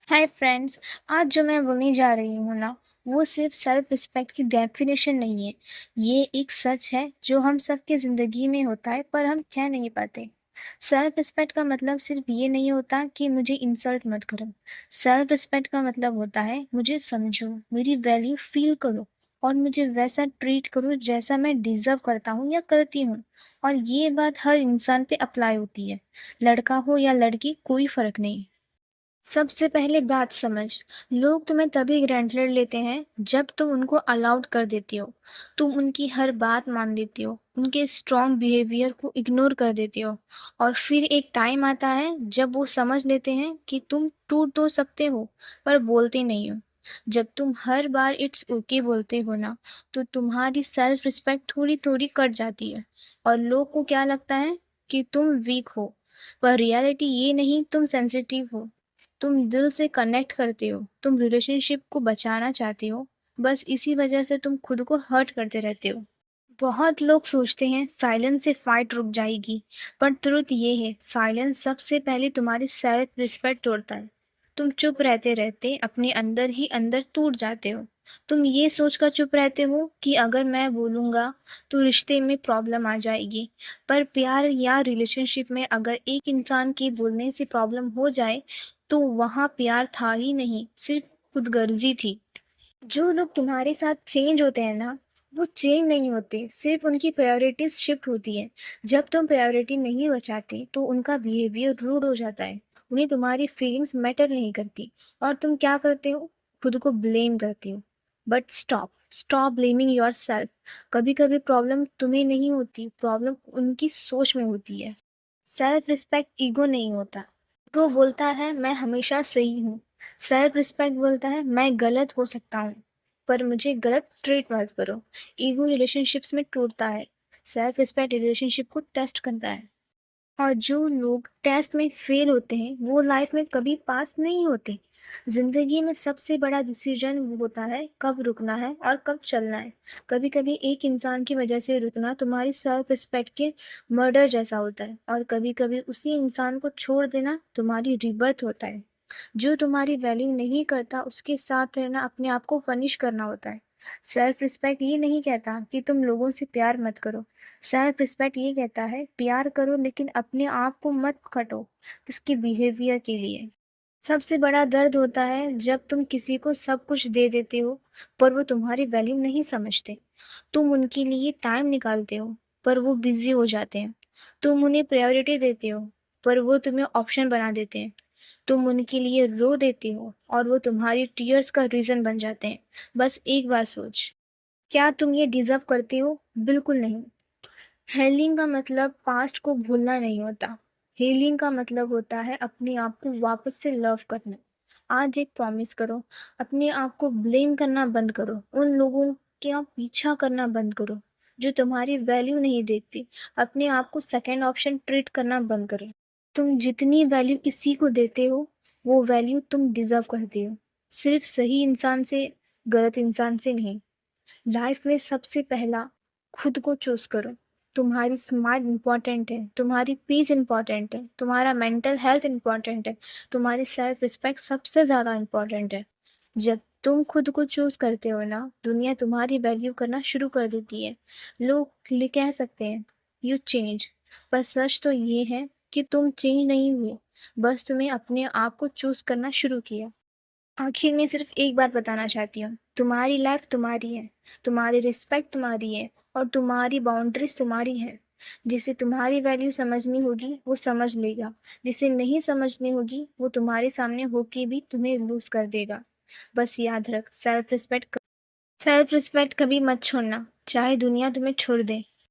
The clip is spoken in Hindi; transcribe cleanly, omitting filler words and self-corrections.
Hi friends. आज जो मैं बोलने जा रही हूँ ना, वो सिर्फ सेल्फ रिस्पेक्ट की डेफिनेशन नहीं है। ये एक सच है जो हम सबके ज़िंदगी में होता है, पर हम कह नहीं पाते। सेल्फ रिस्पेक्ट का मतलब सिर्फ ये नहीं होता कि मुझे इंसल्ट मत करो। सेल्फ रिस्पेक्ट का मतलब होता है मुझे समझो, मेरी वैल्यू फील करो और मुझे वैसा ट्रीट करो जैसा मैं डिज़र्व करता हूँ या करती हूँ। और ये बात हर इंसान पे अप्लाई होती है, लड़का हो या लड़की, कोई फ़र्क नहीं। सबसे पहले बात समझ। लोग तुम्हें तभी ग्रांटेड लेते हैं जब तुम उनको अलाउड कर देती हो। तुम उनकी हर बात मान लेती हो, उनके स्ट्रॉन्ग बिहेवियर को इग्नोर कर देती हो। और फिर एक टाइम आता है जब वो समझ लेते हैं कि तुम टूट तो सकते हो, पर बोलते नहीं हो। जब तुम हर बार इट्स ओके बोलते हो ना, तो तुम्हारी सेल्फ रिस्पेक्ट थोड़ी थोड़ी कट जाती है। और लोग को क्या लगता है कि तुम वीक हो, पर रियलिटी ये नहीं, तुम सेंसिटिव हो। तुम दिल से कनेक्ट करते हो, तुम रिलेशनशिप को बचाना चाहते हो। बस इसी वजह से तुम खुद को हर्ट करते रहते हो। बहुत लोग सोचते हैं साइलेंस से फाइट रुक जाएगी, पर ट्रुथ ये है, साइलेंस सबसे पहले तुम्हारी सेल्फ रिस्पेक्ट तोड़ता है। तुम चुप रहते रहते अपने अंदर ही अंदर टूट जाते हो। तुम ये सोचकर चुप रहते हो कि अगर मैं बोलूँगा तो रिश्ते में प्रॉब्लम आ जाएगी। पर प्यार या रिलेशनशिप में अगर एक इंसान के बोलने से प्रॉब्लम हो जाए, तो वहाँ प्यार था ही नहीं, सिर्फ खुदगर्जी थी। जो लोग तुम्हारे साथ चेंज होते हैं ना, वो चेंज नहीं होते, सिर्फ उनकी प्रायोरिटीज शिफ्ट होती है। जब तुम प्रायोरिटी नहीं बचाते तो उनका बिहेवियर रूड हो जाता है। उन्हें तुम्हारी फीलिंग्स मैटर नहीं करती और तुम क्या करते हो, खुद को ब्लेम करते हो। But stop stop blaming your self. कभी कभी प्रॉब्लम तुम्हें नहीं होती, प्रॉब्लम उनकी सोच में होती है। सेल्फ रिस्पेक्ट ईगो नहीं होता। ईगो बोलता है मैं हमेशा सही हूँ। सेल्फ रिस्पेक्ट बोलता है मैं गलत हो सकता हूँ, पर मुझे गलत ट्रीट मत करो। ईगो रिलेशनशिप्स में टूटता है, सेल्फ रिस्पेक्ट रिलेशनशिप को टेस्ट करता है। और जो लोग टेस्ट में फेल होते हैं वो लाइफ में कभी पास नहीं होते। जिंदगी में सबसे बड़ा डिसीजन वो होता है कब रुकना है और कब चलना है। कभी कभी एक इंसान की वजह से रुकना तुम्हारी सेल्फ रिस्पेक्ट के मर्डर जैसा होता है, और कभी कभी उसी इंसान को छोड़ देना तुम्हारी रिबर्थ होता है। जो तुम्हारी वैल्यू नहीं करता उसके साथ रहना अपने आप को पनिश करना होता है। सेल्फ रिस्पेक्ट ये नहीं कहता कि तुम लोगों से प्यार मत करो। सेल्फ रिस्पेक्ट ये कहता है प्यार करो लेकिन अपने आप को मत खटो किसके बिहेवियर के लिए। सबसे बड़ा दर्द होता है जब तुम किसी को सब कुछ दे देते हो, पर वो तुम्हारी वैल्यू नहीं समझते। तुम उनके लिए टाइम निकालते हो, पर वो बिजी हो जाते हैं। तुम उन्हें प्रायोरिटी देते हो, पर वो तुम्हें ऑप्शन बना देते हैं। तुम उनके लिए रो देते हो और वो तुम्हारी टीयर्स का रीजन बन जाते हैं। बस एक बार सोच, क्या तुम ये डिजर्व करते हो? बिल्कुल नहीं। हीलिंग का मतलब पास्ट को भूलना नहीं होता। हीलिंग का मतलब होता है अपने आप को वापस से लव करना। आज एक प्रॉमिस करो, अपने आप को ब्लेम करना बंद करो, उन लोगों का पीछा करना बंद करो जो तुम्हारी वैल्यू नहीं देखते। अपने आप को सेकंड ऑप्शन ट्रीट करना बंद करो। तुम जितनी वैल्यू किसी को देते हो, वो वैल्यू तुम डिजर्व करते हो, सिर्फ सही इंसान से, गलत इंसान से नहीं। लाइफ में सबसे पहला खुद को चूज करो। तुम्हारी स्माइल इंपॉर्टेंट है, तुम्हारी पीस इंपॉर्टेंट है, तुम्हारा मेंटल हेल्थ इंपॉर्टेंट है, तुम्हारी सेल्फ रिस्पेक्ट सबसे ज़्यादा इंपॉर्टेंट है। जब तुम खुद को चूज करते हो ना, दुनिया तुम्हारी वैल्यू करना शुरू कर देती है। लोग कह सकते हैं यू चेंज, पर सच तो ये है कि तुम चेंज नहीं हुए, बस तुम्हें अपने आप को चूज करना शुरू किया। आखिर में सिर्फ एक बात बताना चाहती हूँ, तुम्हारी लाइफ तुम्हारी है, तुम्हारी रिस्पेक्ट तुम्हारी है और तुम्हारी बाउंड्रीज तुम्हारी है। जिसे तुम्हारी वैल्यू समझनी होगी वो समझ लेगा, जिसे नहीं समझनी होगी वो तुम्हारे सामने होके भी तुम्हें लूज कर देगा। बस याद रख, सेल्फ रिस्पेक्ट कभी मत छोड़ना, चाहे दुनिया तुम्हें छोड़ दे।